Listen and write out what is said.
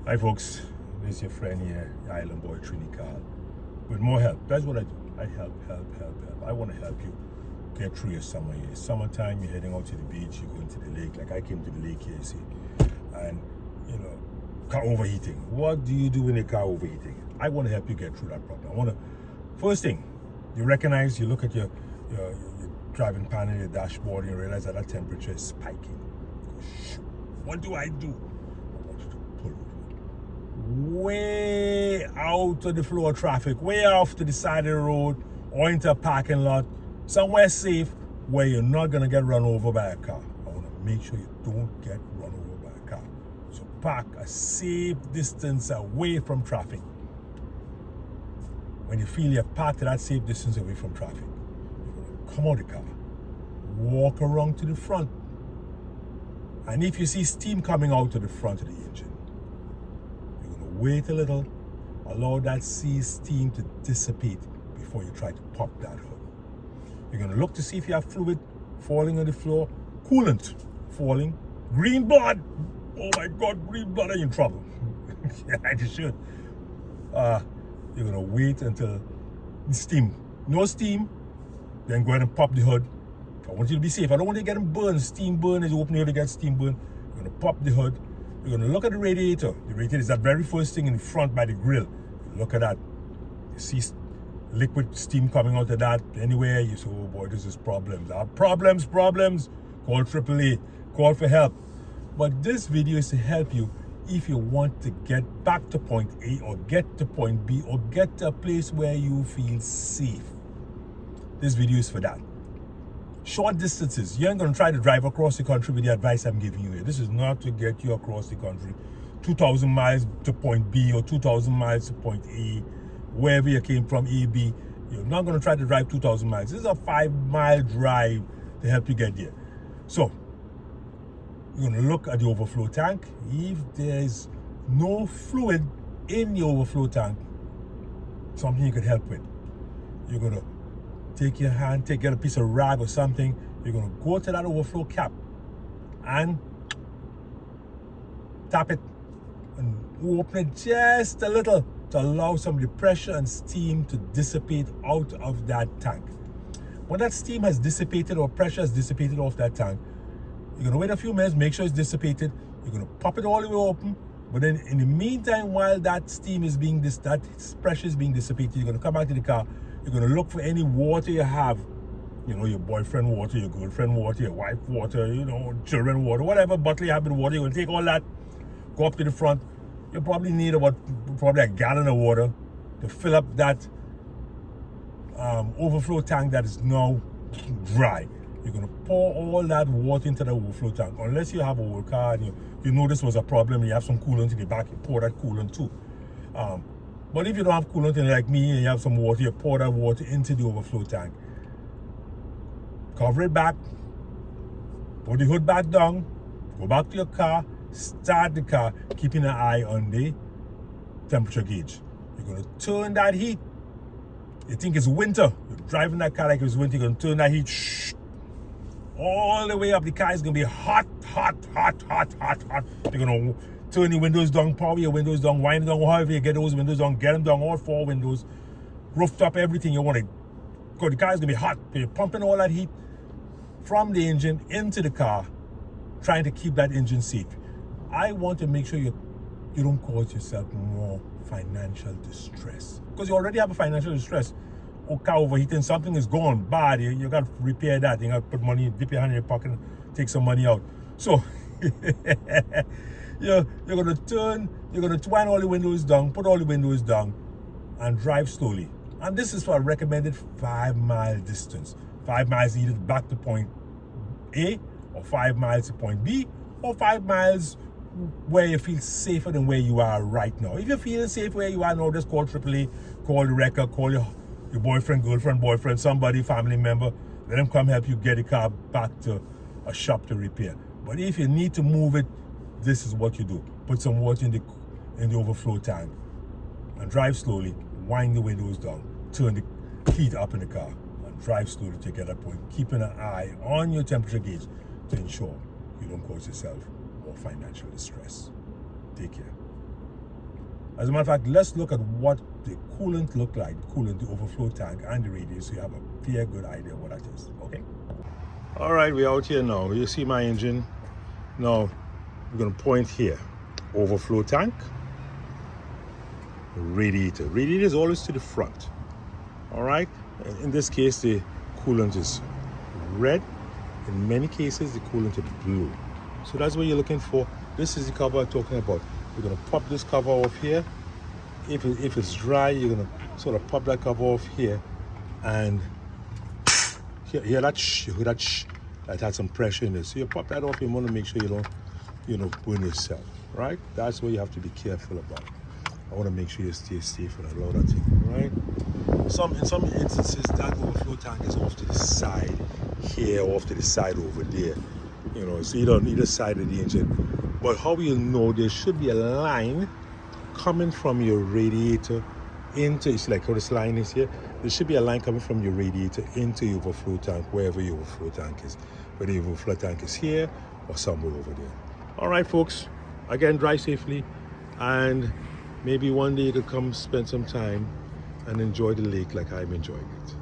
Hi folks, this is your friend here, Island Boy Trini Carl. With more help, that's what I do. I help. I want to help you get through your summer here. Summertime, you're heading out to the beach, you're going to the lake. Like I came to the lake here, you see. And, car overheating. What do you do when your car overheating? I want to help you get through that problem. First thing, you recognize, you look at your driving panel, your dashboard, and you realize that temperature is spiking. Shoot, what do? I want you to pull over way out of the flow of traffic, way off to the side of the road or into a parking lot, somewhere safe where you're not going to get run over by a car. I want to make sure you don't get run over by a car. So park a safe distance away from traffic. When you feel you're parked at that safe distance away from traffic, you're going to come out of the car, walk around to the front, and if you see steam coming out of the front of the engine, wait a little, allow that steam to dissipate before you try to pop that hood. You're going to look to see if you have fluid falling on the floor, coolant falling, green blood. Oh my God, green blood, are you in trouble? Yeah, you should. You're going to wait until the steam, no steam, then go ahead and pop the hood. I want you to be safe. I don't want you to get burned. Steam burn, as you open the hood, you get steam burn. You're going to pop the hood. You're going to look at the radiator. The radiator is that very first thing in front by the grill. Look at that. You see liquid steam coming out of that anywhere. You say, oh boy, this is problems. Problems. Call AAA. Call for help. But this video is to help you if you want to get back to point A or get to point B or get to a place where you feel safe. This video is for that. Short distances. You ain't going to try to drive across the country with the advice I'm giving you here. This is not to get you across the country 2,000 miles to point B or 2,000 miles to point A, wherever you came from, A, B. You're not going to try to drive 2,000 miles. This is a 5-mile drive to help you get there. So, you're going to look at the overflow tank. If there's no fluid in the overflow tank, something you could help with. You're going to take your hand, get a piece of rag or something. You're going to go to that overflow cap and tap it and open it just a little to allow some of the pressure and steam to dissipate out of that tank. When that steam has dissipated or pressure has dissipated off that tank, you're going to wait a few minutes, make sure it's dissipated. You're going to pop it all the way open. But then in the meantime, while that steam is that pressure is being dissipated, you're going to come back to the car. You're going to look for any water you have, your boyfriend water, your girlfriend water, your wife water, children water, whatever bottle you have with water. You're going to take all that, go up to the front. You'll probably need probably a gallon of water to fill up that overflow tank that is now dry. You're going to pour all that water into the overflow tank. Unless you have a old car and you know this was a problem, you have some coolant in the back, you pour that coolant too. But if you don't have coolant in like me and you have some water, you pour that water into the overflow tank. Cover it back, put the hood back down, go back to your car, start the car, keeping an eye on the temperature gauge. You're going to turn that heat. You think it's winter, you're driving that car like it's winter, you're going to turn that heat all the way up. The car is going to be hot. You're going to turn the windows down, power your windows down, wind down, however you get those windows down, get them down, all 4 windows, roofed up, everything you want to go. The car is going to be hot. You're pumping all that heat from the engine into the car, trying to keep that engine safe. I want to make sure you don't cause yourself more financial distress, because you already have a financial distress. Car overheating, something is gone bad, you got to repair that. You got to put money, dip your hand in your pocket, take some money out. So you're going to wind all the windows down, put all the windows down, and drive slowly. And this is for a recommended 5-mile distance. 5 miles either back to point A, or 5 miles to point B, or 5 miles where you feel safer than where you are right now. If you're feeling safe where you are now, just call AAA, call the wrecker, call your boyfriend, girlfriend, boyfriend, somebody, family member. Let them come help you get the car back to a shop to repair. But if you need to move it, this is what you do. Put some water in the overflow tank and drive slowly, wind the windows down, turn the heat up in the car, and drive slowly to get that point, keeping an eye on your temperature gauge to ensure you don't cause yourself more financial distress. Take care. As a matter of fact, let's look at what the coolant look like, coolant, the overflow tank and the radiator, so you have a fair good idea of what that is, okay? All right, we're out here now. You see my engine. Now, we're gonna point here. Overflow tank, radiator. Radiator is always to the front, all right? In this case, the coolant is red. In many cases, the coolant is blue. So that's what you're looking for. This is the cover I'm talking about. You're gonna pop this cover off here. If it's dry, you're gonna sort of pop that cover off here, and hear that shh, you hear that shh, that had some pressure in it. So you pop that off. You want to make sure you don't burn yourself, right? That's what you have to be careful about. I want to make sure you stay safe with a lot of things, right? In some instances, that overflow tank is off to the side here, off to the side over there. You know, so you don't need a side of the engine. But how you know, there should be a line coming from your radiator into, it's like how this line is here. There should be a line coming from your radiator into your overflow tank, wherever your overflow tank is. Whether your overflow tank is here or somewhere over there. All right, folks. Again, drive safely, and maybe one day you could come spend some time and enjoy the lake like I'm enjoying it.